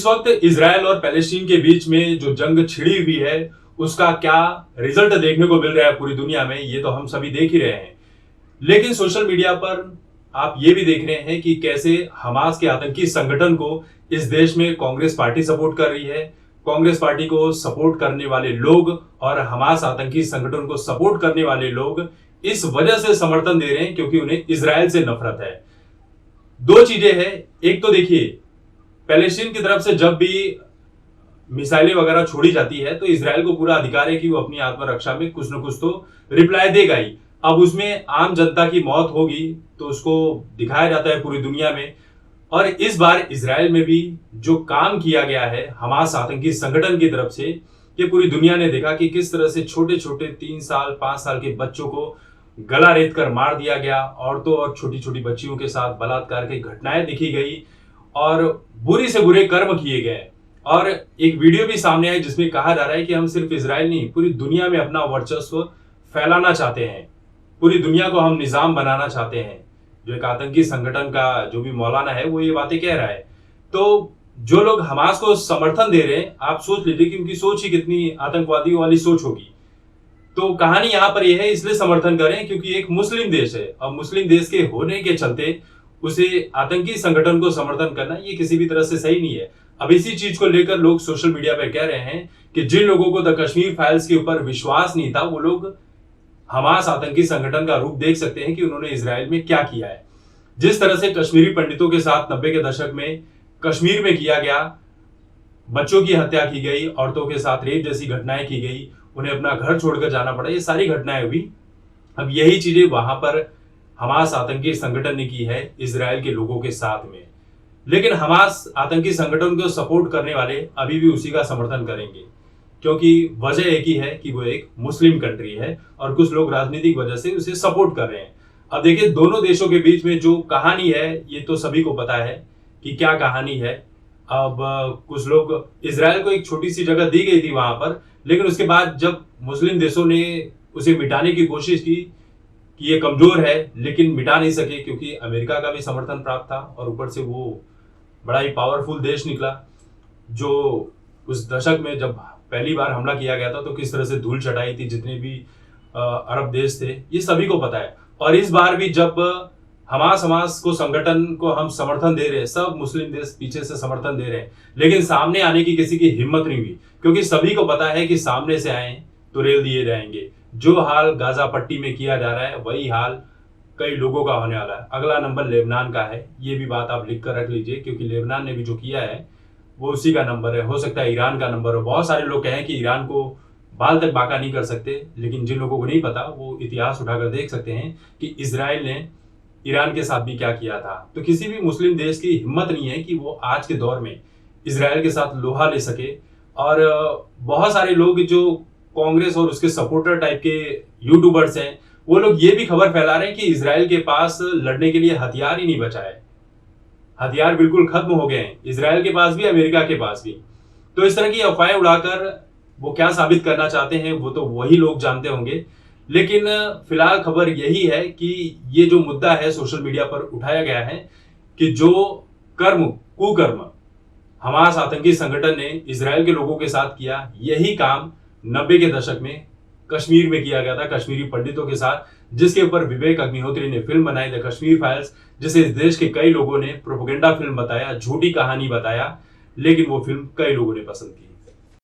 वक्त इजराइल और पैलेस्टीन के बीच में जो जंग छिड़ी हुई है उसका क्या रिजल्ट देखने को मिल रहा है पूरी दुनिया में, ये तो हम सभी देख ही रहे हैं। लेकिन सोशल मीडिया पर आप ये भी देख रहे हैं कि कैसे हमास के आतंकी संगठन को इस देश में कांग्रेस पार्टी सपोर्ट कर रही है। कांग्रेस पार्टी को सपोर्ट करने वाले लोग और हमास आतंकी संगठन को सपोर्ट करने वाले लोग इस वजह से समर्थन दे रहे हैं क्योंकि उन्हें इजराइल से नफरत है। दो चीजें हैं, एक तो देखिए पैलेस्टीन की तरफ से जब भी मिसाइलें वगैरह छोड़ी जाती है तो इजराइल को पूरा अधिकार है कि वो अपनी आत्मरक्षा में कुछ न कुछ तो रिप्लाई देगा ही। अब उसमें आम जनता की मौत होगी तो उसको दिखाया जाता है पूरी दुनिया में। और इस बार इजराइल में भी जो काम किया गया है हमास आतंकी संगठन की तरफ से, ये पूरी दुनिया ने देखा कि किस तरह से छोटे छोटे 3 साल 5 साल के बच्चों को गला रेत कर मार दिया गया, औरतों और छोटी छोटी बच्चियों के साथ बलात्कार की घटनाएं दिखी गई और बुरी से बुरे कर्म किए गए। और एक वीडियो भी सामने आई जिसमें कहा जा रहा है कि हम सिर्फ इजराइल नहीं पूरी दुनिया में अपना वर्चस्व फैलाना चाहते हैं, पूरी दुनिया को हम निजाम बनाना चाहते हैं। जो एक आतंकी संगठन का जो भी मौलाना है वो ये बातें कह रहा है। तो जो लोग हमास को समर्थन दे रहे हैं, आप सोच लीजिए कि उनकी सोच ही कितनी आतंकवादियों वाली सोच होगी। तो कहानी यहां पर यह है, इसलिए समर्थन करें क्योंकि एक मुस्लिम देश है और मुस्लिम देश के होने के चलते उसे आतंकी संगठन को समर्थन करना ये किसी भी तरह से सही नहीं है। अब इसी चीज को लेकर लोग सोशल मीडिया पर कह रहे हैं कि जिन लोगों को द कश्मीर फाइल्स के ऊपर विश्वास नहीं था वो लोग हमास आतंकी संगठन का रूप देख सकते हैं कि उन्होंने इजराइल में क्या किया है। जिस तरह से कश्मीरी पंडितों के साथ 90 के दशक में कश्मीर में किया गया, बच्चों की हत्या की गई, औरतों के साथ रेप जैसी घटनाएं की गई, उन्हें अपना घर छोड़कर जाना पड़ा, ये सारी घटनाएं हुई। अब यही चीजें वहां पर हमास आतंकी संगठन ने की है इजराइल के लोगों के साथ में। लेकिन हमास आतंकी संगठन को सपोर्ट करने वाले अभी भी उसी का समर्थन करेंगे क्योंकि वजह एक ही है कि वो एक मुस्लिम कंट्री है और कुछ लोग राजनीतिक वजह से उसे सपोर्ट कर रहे हैं। अब देखिए दोनों देशों के बीच में जो कहानी है ये तो सभी को पता है कि क्या कहानी है। अब कुछ लोग, इजराइल को एक छोटी सी जगह दी गई थी वहां पर, लेकिन उसके बाद जब मुस्लिम देशों ने उसे मिटाने की कोशिश की कि ये कमजोर है, लेकिन मिटा नहीं सके क्योंकि अमेरिका का भी समर्थन प्राप्त था और ऊपर से वो बड़ा ही पावरफुल देश निकला। जो उस दशक में जब पहली बार हमला किया गया था तो किस तरह से धूल चटाई थी जितने भी अरब देश थे, ये सभी को पता है। और इस बार भी जब हमास को संगठन को हम समर्थन दे रहे हैं, सब मुस्लिम देश पीछे से समर्थन दे रहे हैं, लेकिन सामने आने की किसी की हिम्मत नहीं हुई क्योंकि सभी को पता है कि सामने से आए तो रेल दिए जाएंगे। जो हाल गाजा पट्टी में किया जा रहा है वही हाल कई लोगों का होने वाला है। अगला नंबर लेबनान का है, ये भी बात आप लिख कर रख लीजिए क्योंकि लेबनान ने भी जो किया है वो उसी का नंबर है। हो सकता है ईरान का नंबर हो। बहुत सारे लोग कहें कि ईरान को बाल तक बाका नहीं कर सकते, लेकिन जिन लोगों को नहीं पता वो इतिहास उठाकर देख सकते हैं कि इजराइल ने ईरान के साथ भी क्या किया था। तो किसी भी मुस्लिम देश की हिम्मत नहीं है कि वो आज के दौर में इजराइल के साथ लोहा ले सके। और बहुत सारे लोग जो कांग्रेस और उसके सपोर्टर टाइप के यूट्यूबर्स हैं वो लोग ये भी खबर फैला रहे हैं कि इजराइल के पास लड़ने के लिए हथियार ही नहीं बचा है, हथियार बिल्कुल खत्म हो गए हैं इजराइल के पास भी, अमेरिका के पास भी। तो इस तरह की अफवाहें उड़ाकर वो क्या साबित करना चाहते हैं वो तो वही लोग जानते होंगे। लेकिन फिलहाल खबर यही है कि ये जो मुद्दा है सोशल मीडिया पर उठाया गया है कि जो कुकर्म हमास आतंकी संगठन ने इजराइल के लोगों के साथ किया, यही काम 90 के दशक में कश्मीर में किया गया था कश्मीरी पंडितों के साथ, जिसके ऊपर विवेक अग्निहोत्री ने फिल्म बनाई द कश्मीर फाइल्स, जिसे इस देश के कई लोगों ने प्रोपेगेंडा फिल्म बताया, झूठी कहानी बताया, लेकिन वो फिल्म कई लोगों ने पसंद की।